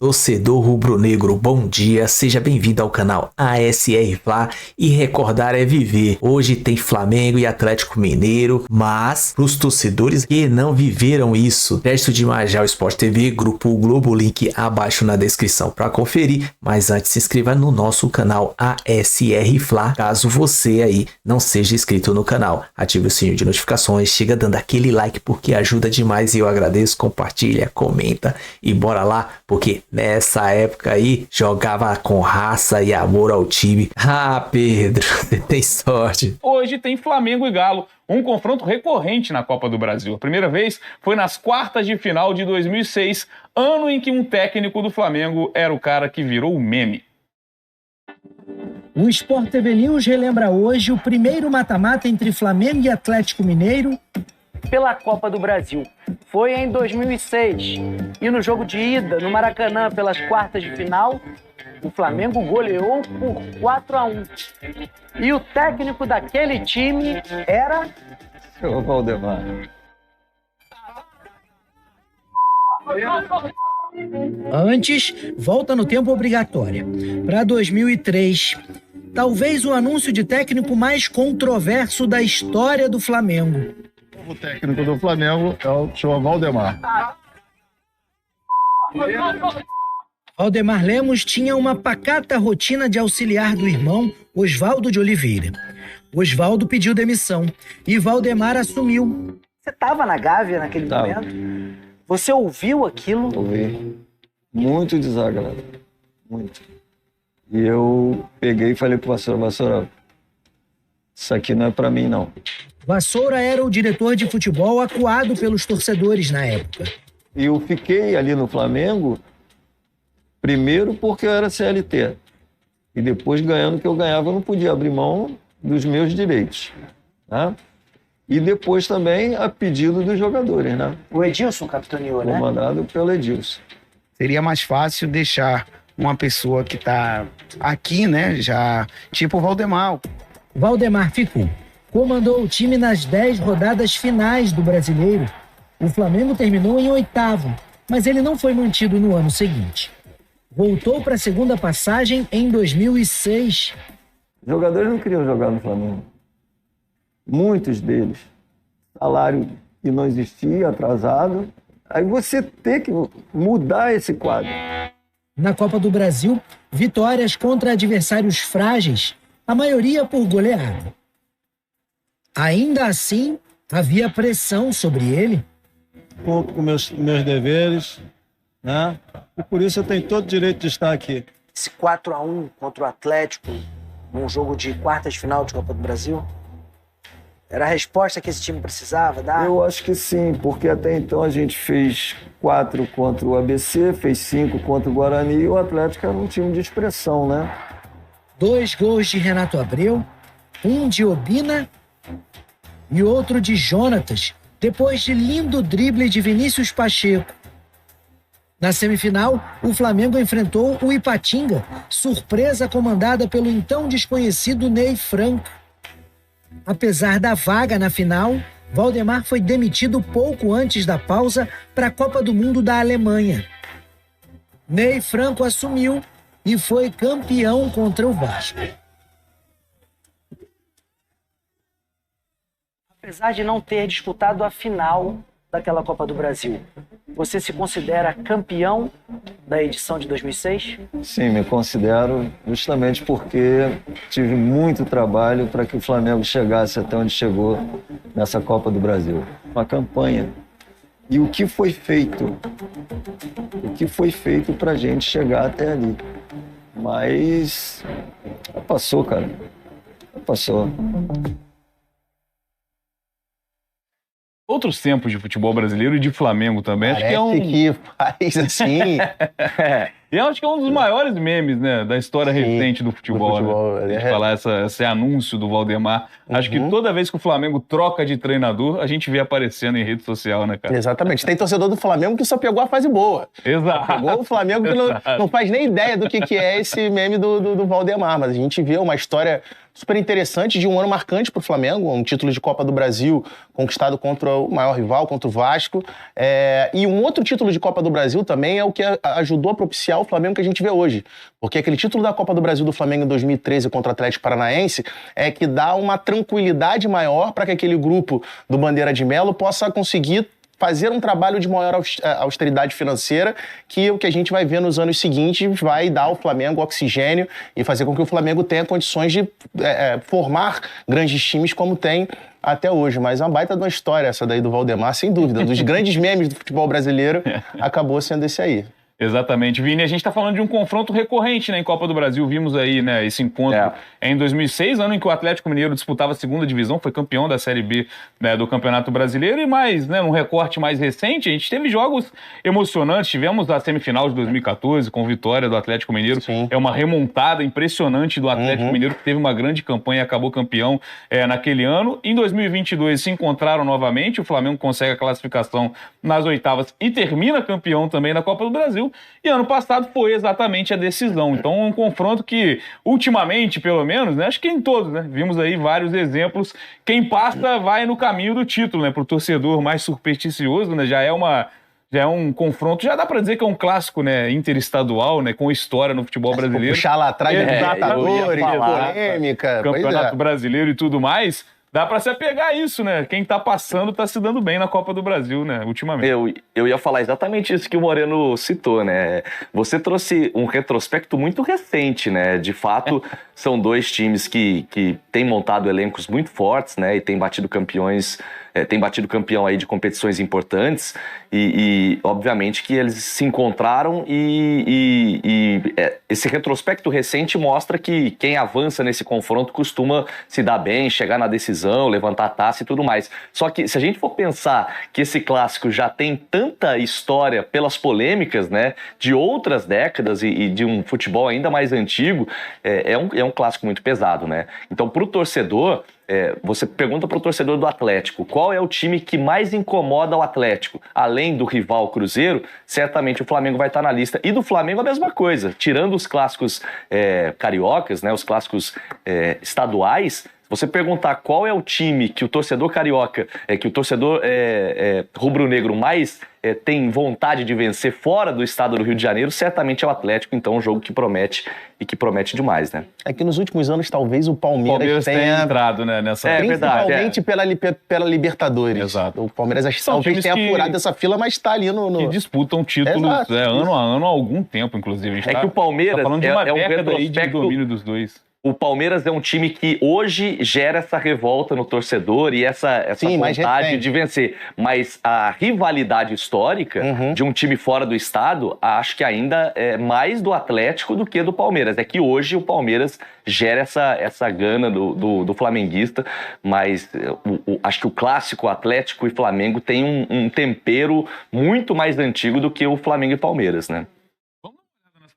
Torcedor rubro-negro, bom dia, seja bem-vindo ao canal ASR Fla e recordar é viver. Hoje tem Flamengo e Atlético Mineiro, mas para os torcedores que não viveram isso, texto de Major Sport TV, Grupo Globo, link abaixo na descrição para conferir. Mas antes se inscreva no nosso canal ASR Fla, caso você aí não seja inscrito no canal. Ative o sininho de notificações, chega dando aquele like porque ajuda demais e eu agradeço, compartilha, comenta e bora lá, porque nessa época aí, jogava com raça e amor ao time. Ah, Pedro, você tem sorte. Hoje tem Flamengo e Galo, um confronto recorrente na Copa do Brasil. A primeira vez foi nas quartas de final de 2006, ano em que um técnico do Flamengo era o cara que virou o meme. O Sport TV News relembra hoje o primeiro mata-mata entre Flamengo e Atlético Mineiro pela Copa do Brasil. Foi em 2006 e no jogo de ida no Maracanã pelas quartas de final, o Flamengo goleou por 4-1. E o técnico daquele time era o Valdemar. Antes, volta no tempo obrigatória. Para 2003, talvez o anúncio de técnico mais controverso da história do Flamengo. O técnico do Flamengo é o senhor Valdemar. Valdemar Lemos tinha uma pacata rotina de auxiliar do irmão Oswaldo de Oliveira. Oswaldo pediu demissão e Valdemar assumiu. Você estava na Gávea naquele momento? Você ouviu aquilo? Ouvi. Muito desagradável. Muito. E eu peguei e falei pro Vassoura, isso aqui não é pra mim, não. Vassoura era o diretor de futebol acuado pelos torcedores na época. E eu fiquei ali no Flamengo, primeiro porque eu era CLT. E depois, ganhando o que eu ganhava, eu não podia abrir mão dos meus direitos. Né? E depois também a pedido dos jogadores. Né? O Edilson capitaneou, né? Comandado pelo Edilson. Seria mais fácil deixar uma pessoa que está aqui, né? Já, tipo o Valdemar. Valdemar ficou. Comandou o time nas 10 rodadas finais do Brasileiro. O Flamengo terminou em 8º, mas ele não foi mantido no ano seguinte. Voltou para a segunda passagem em 2006. Os jogadores não queriam jogar no Flamengo. Muitos deles. Salário que não existia, atrasado. Aí você tem que mudar esse quadro. Na Copa do Brasil, vitórias contra adversários frágeis, a maioria por goleada. Ainda assim, havia pressão sobre ele. Cumpro com meus deveres, né? E por isso eu tenho todo o direito de estar aqui. Esse 4-1 contra o Atlético, num jogo de quartas de final de Copa do Brasil, era a resposta que esse time precisava dar? Eu acho que sim, porque até então a gente fez 4 contra o ABC, fez 5 contra o Guarani e o Atlético era um time de expressão, né? 2 gols de Renato Abreu, um de Obina e outro de Jonatas, depois de lindo drible de Vinícius Pacheco. Na semifinal, o Flamengo enfrentou o Ipatinga, surpresa comandada pelo então desconhecido Ney Franco. Apesar da vaga na final, Valdemar foi demitido pouco antes da pausa para a Copa do Mundo da Alemanha. Ney Franco assumiu e foi campeão contra o Vasco. Apesar de não ter disputado a final daquela Copa do Brasil, você se considera campeão da edição de 2006? Sim, me considero, justamente porque tive muito trabalho para que o Flamengo chegasse até onde chegou nessa Copa do Brasil. Uma campanha. E o que foi feito? O que foi feito para a gente chegar até ali? Mas passou, cara. Passou. Outros tempos de futebol brasileiro e de Flamengo também. Parece acho que é um... que faz assim. E eu acho que é um dos maiores memes, né, da história recente do futebol, né? A gente falar esse anúncio do Valdemar. Acho que toda vez que o Flamengo troca de treinador, a gente vê aparecendo em rede social, né, cara? Exatamente. Tem torcedor do Flamengo que só pegou a fase boa. Exato. Pegou o Flamengo que não faz nem ideia do que é esse meme do Valdemar. Mas a gente vê uma história super interessante de um ano marcante para o Flamengo, um título de Copa do Brasil conquistado contra o maior rival, contra o Vasco. E um outro título de Copa do Brasil também é o que ajudou a propiciar o Flamengo que a gente vê hoje. Porque aquele título da Copa do Brasil do Flamengo em 2013 contra o Atlético Paranaense é que dá uma tranquilidade maior para que aquele grupo do Bandeira de Melo possa conseguir fazer um trabalho de maior austeridade financeira, que o que a gente vai ver nos anos seguintes vai dar ao Flamengo oxigênio e fazer com que o Flamengo tenha condições de formar grandes times como tem até hoje. Mas é uma baita de uma história essa daí do Valdemar, sem dúvida. Dos grandes memes do futebol brasileiro, acabou sendo esse aí. Exatamente, Vini. A gente está falando de um confronto recorrente, né, em Copa do Brasil. Vimos aí, né, esse encontro em 2006, ano em que o Atlético Mineiro disputava a segunda divisão, foi campeão da Série B, né, do Campeonato Brasileiro. E mais, né, num recorte mais recente, a gente teve jogos emocionantes. Tivemos a semifinal de 2014 com vitória do Atlético Mineiro. Sim. É uma remontada impressionante do Atlético Mineiro, que teve uma grande campanha e acabou campeão naquele ano. Em 2022 se encontraram novamente, o Flamengo consegue a classificação nas oitavas e termina campeão também da Copa do Brasil. E ano passado foi exatamente a decisão. Então, um confronto que, ultimamente, pelo menos, né, acho que em todos, né, vimos aí vários exemplos. Quem passa vai no caminho do título, né, para o torcedor mais supersticioso, né, já é um confronto, já dá para dizer que é um clássico, né, interestadual, né, com história no futebol brasileiro. Puxar lá atrás, Libertadores, polêmica, Campeonato Brasileiro e tudo mais. Dá pra se apegar a isso, né? Quem tá passando tá se dando bem na Copa do Brasil, né? Ultimamente. Eu ia falar exatamente isso que o Moreno citou, né? Você trouxe um retrospecto muito recente, né? De fato, são dois times que têm montado elencos muito fortes, né? E têm batido campeões... tem batido campeão aí de competições importantes e obviamente que eles se encontraram e esse retrospecto recente mostra que quem avança nesse confronto costuma se dar bem, chegar na decisão, levantar a taça e tudo mais. Só que se a gente for pensar que esse clássico já tem tanta história pelas polêmicas, né, de outras décadas e de um futebol ainda mais antigo, é um clássico muito pesado, né? Então, para o torcedor... você pergunta para o torcedor do Atlético qual é o time que mais incomoda o Atlético, além do rival Cruzeiro, certamente o Flamengo vai estar na lista. E do Flamengo a mesma coisa, tirando os clássicos cariocas, né, os clássicos estaduais. Você perguntar qual é o time que o torcedor carioca, que o torcedor rubro-negro mais tem vontade de vencer fora do estado do Rio de Janeiro, certamente é o Atlético. Então, um jogo que promete e que promete demais, né? É que nos últimos anos, talvez o Palmeiras tenha entrado, né, nessa... Principalmente pela Libertadores. Exato. O Palmeiras talvez tenha furado essa fila, mas está ali no... Que disputam títulos ano a ano há algum tempo, inclusive. Que o Palmeiras tá falando de uma um década aí de domínio dos dois. O Palmeiras é um time que hoje gera essa revolta no torcedor e essa vontade de vencer. Mas a rivalidade histórica de um time fora do estado, acho que ainda é mais do Atlético do que do Palmeiras. É que hoje o Palmeiras gera essa gana do flamenguista, mas acho que o clássico Atlético e Flamengo tem um tempero muito mais antigo do que o Flamengo e Palmeiras, né?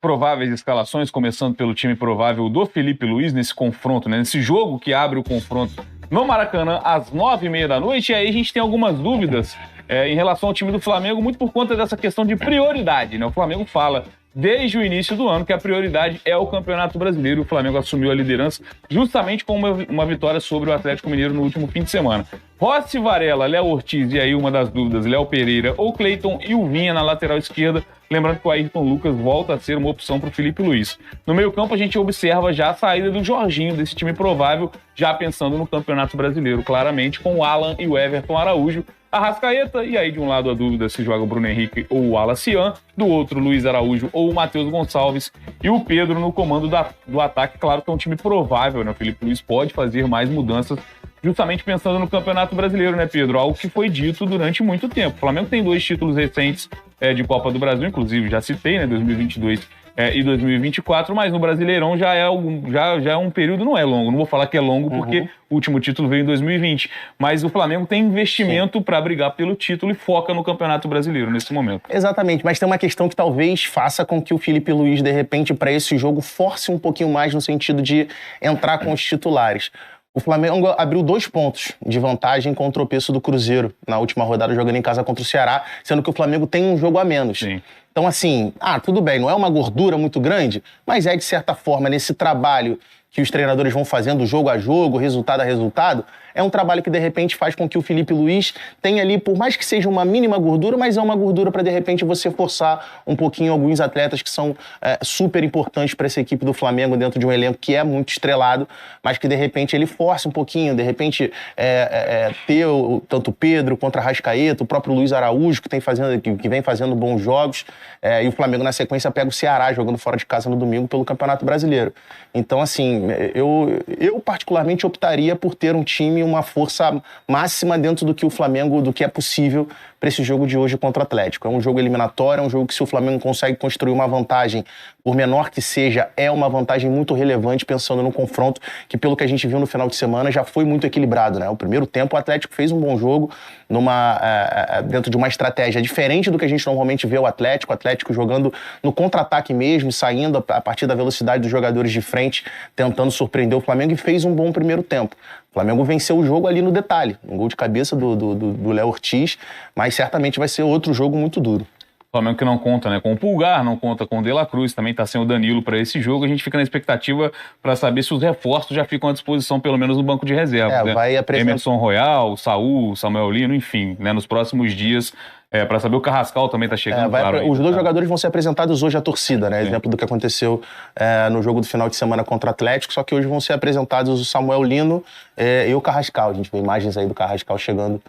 Prováveis escalações, começando pelo time provável do Felipe Luiz nesse confronto, né? Nesse jogo que abre o confronto no Maracanã às 9h30 da noite. E aí a gente tem algumas dúvidas em relação ao time do Flamengo, muito por conta dessa questão de prioridade, né? O Flamengo fala desde o início do ano que a prioridade é o Campeonato Brasileiro. O Flamengo assumiu a liderança justamente com uma vitória sobre o Atlético Mineiro no último fim de semana. Rossi, Varela, Léo Ortiz e aí uma das dúvidas, Léo Pereira ou Cleiton e o Vinha na lateral esquerda. Lembrando que o Ayrton Lucas volta a ser uma opção para o Felipe Luiz. No meio-campo, a gente observa já a saída do Jorginho, desse time provável, já pensando no Campeonato Brasileiro, claramente, com o Alan e o Everton Araújo. Arrascaeta, e aí de um lado a dúvida se joga o Bruno Henrique ou o Alacian, do outro Luiz Araújo ou o Matheus Gonçalves, e o Pedro no comando do ataque. Claro que é um time provável, né? O Felipe Luiz pode fazer mais mudanças, justamente pensando no Campeonato Brasileiro, né, Pedro? Algo que foi dito durante muito tempo. O Flamengo tem 2 títulos recentes de Copa do Brasil, inclusive já citei, né, 2022 e 2024, mas no Brasileirão já é um período, não é longo, não vou falar que é longo porque o último título veio em 2020, mas o Flamengo tem investimento para brigar pelo título e foca no Campeonato Brasileiro nesse momento. Exatamente, mas tem uma questão que talvez faça com que o Felipe Luiz, de repente, para esse jogo, force um pouquinho mais no sentido de entrar com os titulares. O Flamengo abriu 2 pontos de vantagem com o tropeço do Cruzeiro na última rodada, jogando em casa contra o Ceará, sendo que o Flamengo tem um jogo a menos. Sim. Então, assim, tudo bem, não é uma gordura muito grande, mas é, de certa forma, nesse trabalho que os treinadores vão fazendo jogo a jogo, resultado a resultado, é um trabalho que, de repente, faz com que o Felipe Luiz tenha ali, por mais que seja uma mínima gordura, mas é uma gordura para, de repente, você forçar um pouquinho alguns atletas que são super importantes para essa equipe do Flamengo dentro de um elenco que é muito estrelado, mas que, de repente, ele força um pouquinho, de repente, ter tanto o Pedro contra a Arrascaeta, o próprio Luiz Araújo, que vem fazendo bons jogos, e o Flamengo, na sequência, pega o Ceará jogando fora de casa no domingo pelo Campeonato Brasileiro. Então, assim, eu particularmente optaria por ter um time, uma força máxima dentro do que o Flamengo, do que é possível para esse jogo de hoje contra o Atlético. É um jogo eliminatório, é um jogo que, se o Flamengo consegue construir uma vantagem, por menor que seja, é uma vantagem muito relevante, pensando no confronto que, pelo que a gente viu no final de semana, já foi muito equilibrado, né? O primeiro tempo o Atlético fez um bom jogo dentro de uma estratégia diferente do que a gente normalmente vê o Atlético jogando no contra-ataque mesmo, saindo a partir da velocidade dos jogadores de frente, tentando surpreender o Flamengo, e fez um bom primeiro tempo. O Flamengo venceu o jogo ali no detalhe, um gol de cabeça do Léo Ortiz, mas certamente vai ser outro jogo muito duro. O Flamengo que não conta, né, com o Pulgar, não conta com o De La Cruz, também está sem o Danilo para esse jogo. A gente fica na expectativa para saber se os reforços já ficam à disposição, pelo menos no banco de reserva. Né? Vai apresentar... Emerson Royal, Saúl, Samuel Lino, enfim, né, nos próximos dias. Para saber, o Carrascal também está chegando. Os dois jogadores vão ser apresentados hoje à torcida, né? Exemplo do que aconteceu no jogo do final de semana contra o Atlético, só que hoje vão ser apresentados o Samuel Lino e o Carrascal. A gente vê imagens aí do Carrascal chegando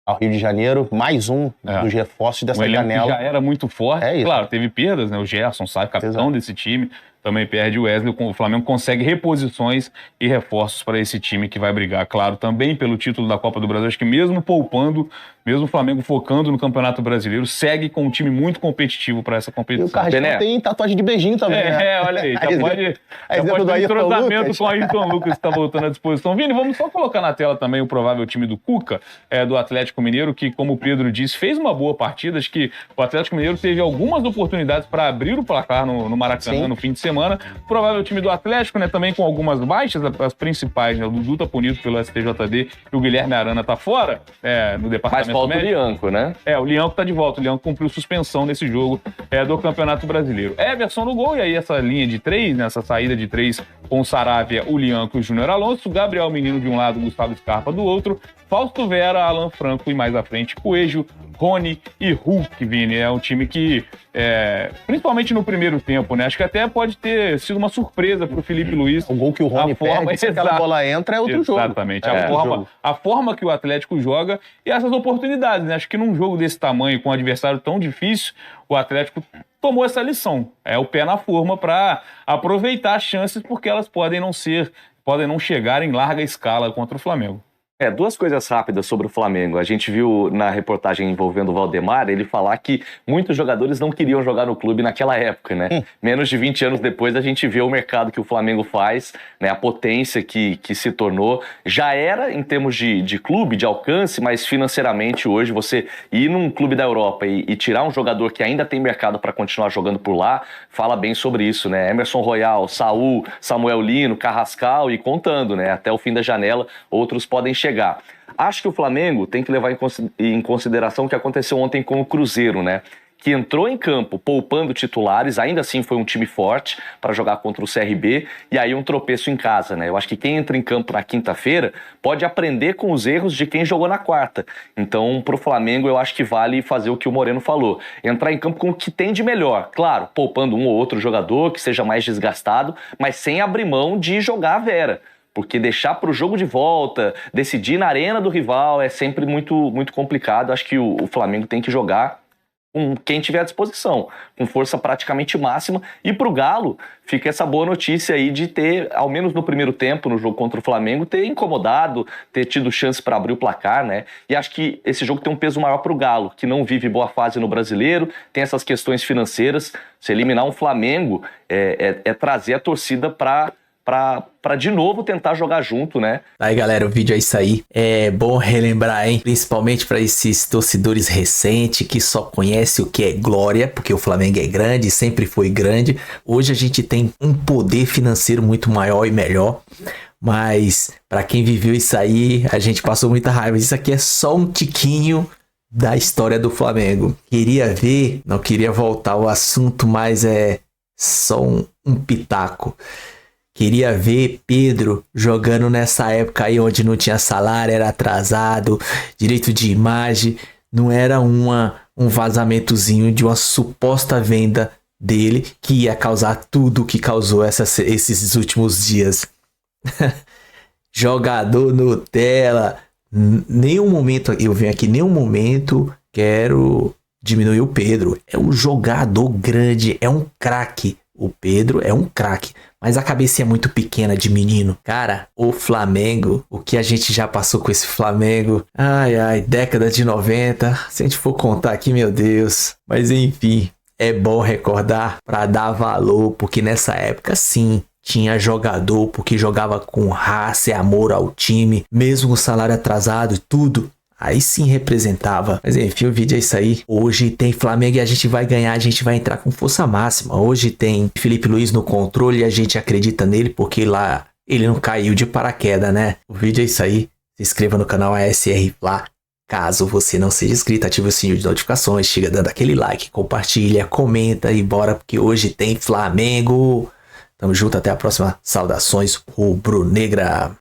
ao Rio de Janeiro, mais um dos reforços dessa janela. Já era muito forte, claro, teve perdas, né? O Gerson, sabe, capitão desse time, também perde o Wesley. O Flamengo consegue reposições e reforços para esse time que vai brigar, claro, também pelo título da Copa do Brasil. Acho que mesmo poupando, mesmo o Flamengo focando no Campeonato Brasileiro, segue com um time muito competitivo para essa competição. E o Carrascal tem tatuagem de beijinho também, né? Olha aí, já pode ter entrosamento com o Ayrton Lucas, que está voltando à disposição. Vini, vamos só colocar na tela também o provável time do Cuca, do Atlético Mineiro, que, como o Pedro disse, fez uma boa partida. Acho que o Atlético Mineiro teve algumas oportunidades para abrir o placar no Maracanã no fim de semana. Provável time do Atlético, né, também com algumas baixas, as principais, né? O Dudu tá punido pelo STJD e o Guilherme Arana tá fora, no departamento médico. Mas falta o Lianco, né? O Lianco tá de volta. O Lianco cumpriu suspensão nesse jogo do Campeonato Brasileiro. Everson no gol, e aí essa linha de 3, né, essa saída de 3 com o Saravia, o Lianco e o Júnior Alonso, Gabriel Menino de um lado, Gustavo Scarpa do outro, Fausto Vera, Alan Franco e mais à frente, Coelho, Rony e Hulk, Vini. É um time que, principalmente no primeiro tempo, né? Acho que até pode ter sido uma surpresa pro Felipe Luiz. O gol que o Rony perde, se aquela bola entra, é outro jogo. Exatamente. A forma que o Atlético joga e essas oportunidades, né? Acho que num jogo desse tamanho, com um adversário tão difícil, o Atlético tomou essa lição. É o pé na forma para aproveitar as chances, porque elas podem não chegar em larga escala contra o Flamengo. Duas coisas rápidas sobre o Flamengo. A gente viu na reportagem envolvendo o Valdemar, ele falar que muitos jogadores não queriam jogar no clube naquela época, né? Menos de 20 anos depois, a gente vê o mercado que o Flamengo faz, né? A potência que se tornou. Já era em termos de clube, de alcance, mas financeiramente hoje você ir num clube da Europa e tirar um jogador que ainda tem mercado para continuar jogando por lá, fala bem sobre isso, né? Emerson Royal, Saúl, Samuel Lino, Carrascal e contando, né? Até o fim da janela, outros podem chegar. Acho que o Flamengo tem que levar em consideração o que aconteceu ontem com o Cruzeiro, né? Que entrou em campo poupando titulares, ainda assim foi um time forte para jogar contra o CRB, e aí um tropeço em casa, né? Eu acho que quem entra em campo na quinta-feira pode aprender com os erros de quem jogou na quarta. Então, pro Flamengo, eu acho que vale fazer o que o Moreno falou. Entrar em campo com o que tem de melhor. Claro, poupando um ou outro jogador que seja mais desgastado, mas sem abrir mão de jogar a Vera. Porque deixar para o jogo de volta, decidir na arena do rival é sempre muito, muito complicado. Acho que o Flamengo tem que jogar com quem tiver à disposição, com força praticamente máxima. E pro Galo fica essa boa notícia aí de ter, ao menos no primeiro tempo, no jogo contra o Flamengo, ter incomodado, ter tido chance para abrir o placar, né? E acho que esse jogo tem um peso maior pro Galo, que não vive boa fase no Brasileiro, tem essas questões financeiras. Se eliminar um Flamengo é trazer a torcida para de novo tentar jogar junto, né? Aí, galera, o vídeo é isso aí. É bom relembrar, hein? Principalmente para esses torcedores recentes que só conhecem o que é glória, porque o Flamengo é grande, sempre foi grande. Hoje a gente tem um poder financeiro muito maior e melhor. Mas para quem viveu isso aí, a gente passou muita raiva. Isso aqui é só um tiquinho da história do Flamengo. Queria ver, não queria voltar ao assunto, mas é só um pitaco. Queria ver Pedro jogando nessa época aí onde não tinha salário, era atrasado, direito de imagem, não era um vazamentozinho de uma suposta venda dele que ia causar tudo o que causou esses últimos dias. Jogador Nutella, nenhum momento, eu venho aqui, nenhum momento quero diminuir o Pedro, é um jogador grande, é um craque. O Pedro é um craque, mas a cabeça é muito pequena de menino. Cara, o Flamengo, o que a gente já passou com esse Flamengo, década de 90, se a gente for contar aqui, meu Deus. Mas enfim, é bom recordar para dar valor, porque nessa época sim, tinha jogador porque jogava com raça e amor ao time, mesmo com o salário atrasado e tudo. Aí sim representava. Mas enfim, o vídeo é isso aí. Hoje tem Flamengo e a gente vai ganhar. A gente vai entrar com força máxima. Hoje tem Felipe Luiz no controle e a gente acredita nele porque lá ele não caiu de paraquedas, né? O vídeo é isso aí. Se inscreva no canal ASR Fla. Caso você não seja inscrito, ative o sininho de notificações. Chega dando aquele like, compartilha, comenta e bora porque hoje tem Flamengo. Tamo junto, até a próxima. Saudações rubro-negra.